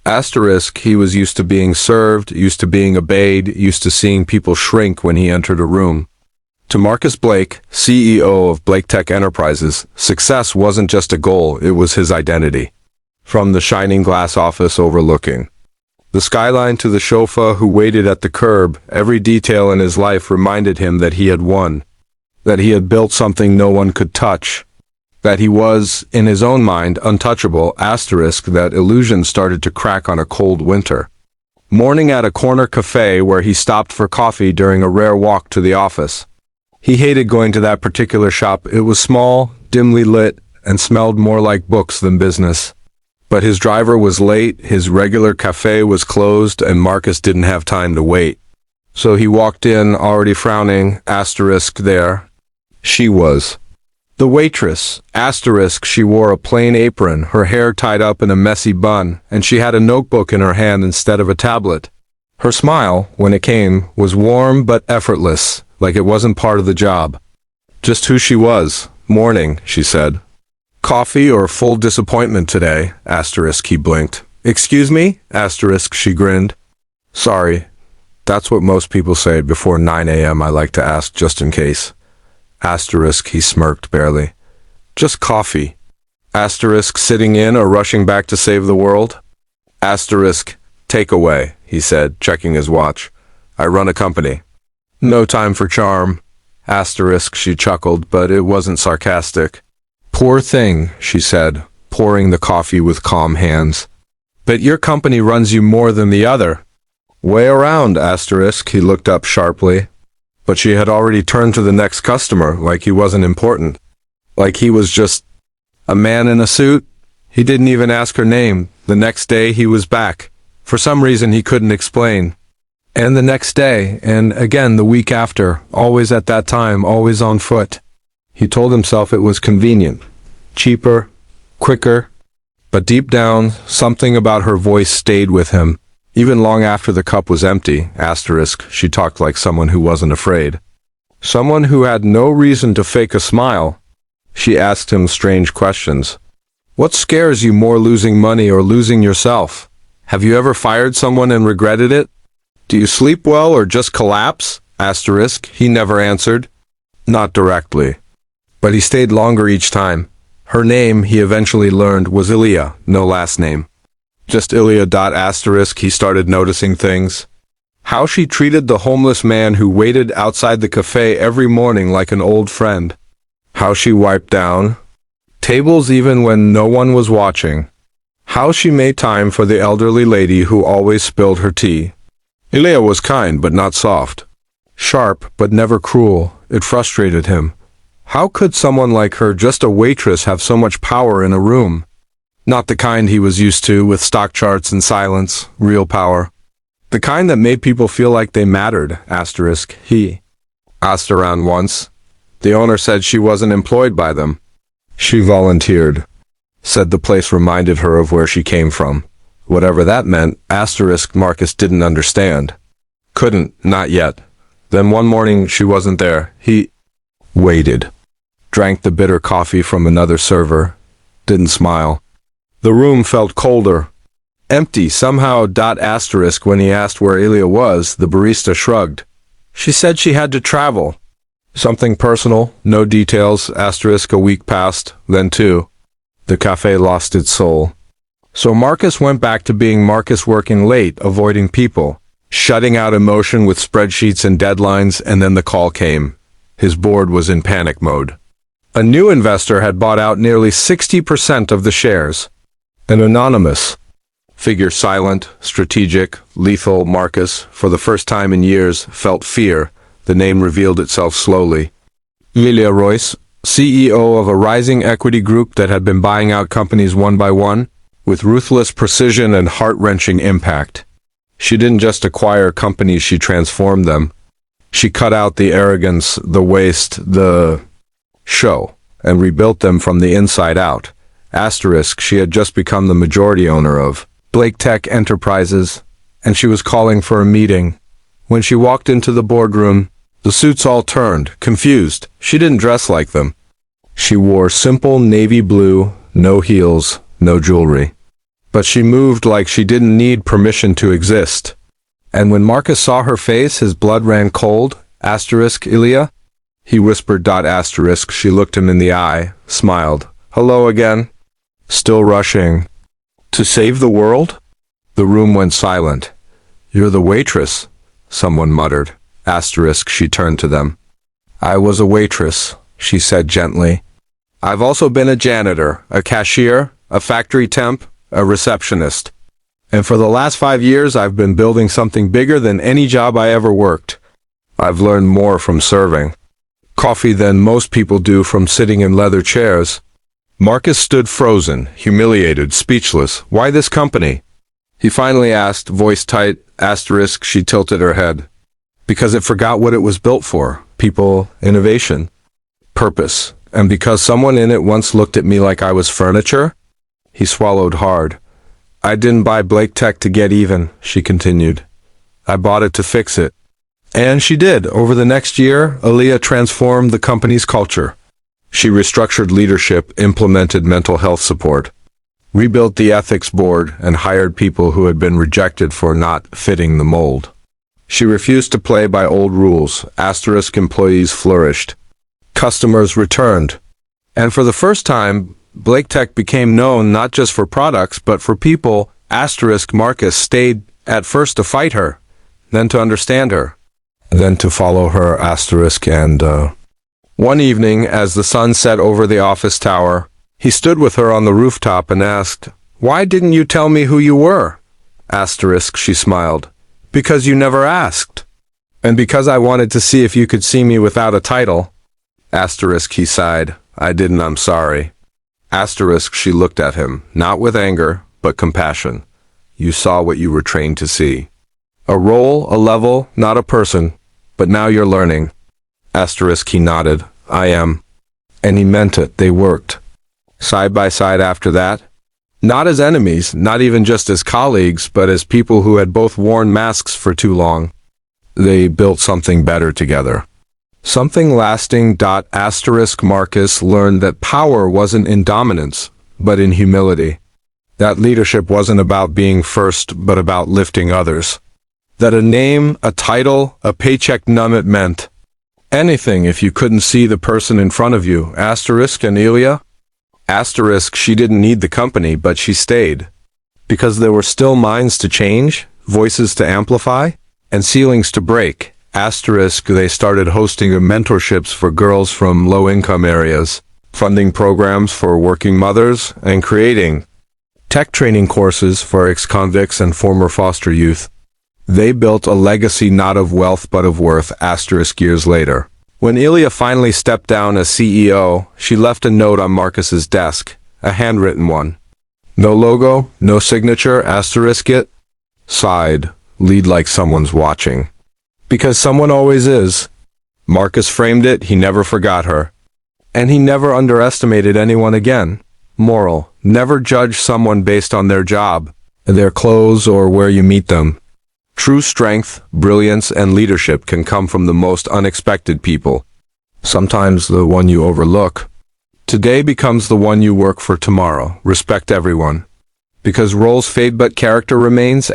Asterisk, he was used to being served, used to being obeyed, used to seeing people shrink when he entered a room. To Marcus Blake, CEO of Blake Tech Enterprises, success wasn't just a goal, it was his identity. From the shining glass office overlooking the skyline to the chauffeur who waited at the curb, every detail in his life reminded him that he had won, that he had built something no one could touch, that he was, in his own mind, untouchable. Asterisk, that illusion started to crack on a cold winter morning at a corner cafe where he stopped for coffee during a rare walk to the office. He hated going to that particular shop. It was small, dimly lit, and smelled more like books than business. But his driver was late, his regular cafe was closed, and Marcus didn't have time to wait. So he walked in, already frowning. Asterisk, there she was. The waitress. Asterisk, she wore a plain apron, her hair tied up in a messy bun, and she had a notebook in her hand instead of a tablet. Her smile, when it came, was warm but effortless, like it wasn't part of the job. Just who she was. Morning, she said. Coffee or full disappointment today? Asterisk, he blinked. Excuse me? Asterisk, she grinned. Sorry. That's what most people say before 9 a.m. I like to ask just in case. Asterisk, he smirked barely. Just coffee. Asterisk, sitting in or rushing back to save the world? Asterisk, take away, he said, checking his watch. I run a company. No time for charm. Asterisk, she chuckled, but it wasn't sarcastic. Poor thing, she said, pouring the coffee with calm hands. But your company runs you more than the other. Way around, asterisk, he looked up sharply. But she had already turned to the next customer, like he wasn't important. Like he was just a man in a suit. He didn't even ask her name. The next day he was back. For some reason he couldn't explain. And the next day, and again the week after, always at that time, always on foot. He told himself it was convenient, cheaper, quicker, but deep down, something about her voice stayed with him. Even long after the cup was empty, asterisk, she talked like someone who wasn't afraid. Someone who had no reason to fake a smile. She asked him strange questions. What scares you more, losing money or losing yourself? Have you ever fired someone and regretted it? Do you sleep well or just collapse? Asterisk, he never answered. Not directly. But he stayed longer each time. Her name, he eventually learned, was Ilya, no last name. Just Ilya. Asterisk, he started noticing things. How she treated the homeless man who waited outside the cafe every morning like an old friend. How she wiped down tables even when no one was watching. How she made time for the elderly lady who always spilled her tea. Ilya was kind but not soft. Sharp but never cruel. It frustrated him. How could someone like her, just a waitress, have so much power in a room? Not the kind he was used to, with stock charts and silence, real power. The kind that made people feel like they mattered, asterisk. He asked around once. The owner said she wasn't employed by them. She volunteered. Said the place reminded her of where she came from. Whatever that meant, asterisk, Marcus didn't understand. Couldn't, not yet. Then one morning she wasn't there. He waited. Drank the bitter coffee from another server. Didn't smile. The room felt colder. Empty, somehow. Asterisk, when he asked where Ilya was, the barista shrugged. She said she had to travel. Something personal, no details. Asterisk, a week passed, then two. The cafe lost its soul. So Marcus went back to being Marcus, working late, avoiding people, shutting out emotion with spreadsheets and deadlines, and then the call came. His board was in panic mode. A new investor had bought out nearly 60% of the shares. An anonymous figure, silent, strategic, lethal. Marcus, for the first time in years, felt fear. The name revealed itself slowly. Ilya Royce, CEO of a rising equity group that had been buying out companies one by one, with ruthless precision and heart-wrenching impact. She didn't just acquire companies, she transformed them. She cut out the arrogance, the waste, the show, and rebuilt them from the inside out. Asterisk, she had just become the majority owner of Blake Tech Enterprises, and she was calling for a meeting. When she walked into the boardroom, the suits all turned, confused. She didn't dress like them. She wore simple navy blue, no heels, no jewelry. but she moved like she didn't need permission to exist. And when Marcus saw her face, his blood ran cold. Ilya? He whispered. She looked him in the eye, smiled. Hello again. Still rushing to save the world? The room went silent. You're the waitress, someone muttered. She turned to them. I was a waitress, she said gently. I've also been a janitor, a cashier, a factory temp, a receptionist. And for the last 5 years I've been building something bigger than any job I ever worked. I've learned more from serving coffee than most people do from sitting in leather chairs. Marcus stood frozen, humiliated, speechless. Why this company? He finally asked, voice tight. She tilted her head. Because it forgot what it was built for. People, innovation, purpose. And because someone in it once looked at me like I was furniture? He swallowed hard. I didn't buy Blake Tech to get even, she continued. I bought it to fix it. And she did. Over the next year, Ilya transformed the company's culture. She restructured leadership, implemented mental health support, rebuilt the ethics board, and hired people who had been rejected for not fitting the mold. She refused to play by old rules. Employees flourished. Customers returned. And for the first time, Blake Tech became known not just for products, but for people. Marcus stayed at first to fight her, then to understand her, then to follow her. One evening, as the sun set over the office tower, he stood with her on the rooftop and asked, Why didn't you tell me who you were? She smiled. Because you never asked. And because I wanted to see if you could see me without a title. He sighed. I didn't, I'm sorry. She looked at him, not with anger, but compassion. You saw what you were trained to see. A role, a level, not a person. But now you're learning. He nodded. I am. And he meant it. They worked side by side after that. Not as enemies, not even just as colleagues, but as people who had both worn masks for too long. They built something better together. Something lasting. Marcus learned that power wasn't in dominance, but in humility. That leadership wasn't about being first, but about lifting others. That a name, a title, a paycheck, none it meant anything if you couldn't see the person in front of you. And Ilya? She didn't need the company, but she stayed. Because there were still minds to change, voices to amplify, and ceilings to break. They started hosting mentorships for girls from low-income areas, funding programs for working mothers, and creating tech training courses for ex-convicts and former foster youth. They built a legacy not of wealth but of worth. Years later, when Ilya finally stepped down as CEO, she left a note on Marcus's desk, a handwritten one. No logo, no signature. It sighed, lead like someone's watching. Because someone always is. Marcus framed it. He never forgot her. And he never underestimated anyone again. Moral: never judge someone based on their job, their clothes, or where you meet them. True strength, brilliance, and leadership can come from the most unexpected people. Sometimes the one you overlook. Today becomes the one you work for tomorrow. Respect everyone. Because roles fade but character remains.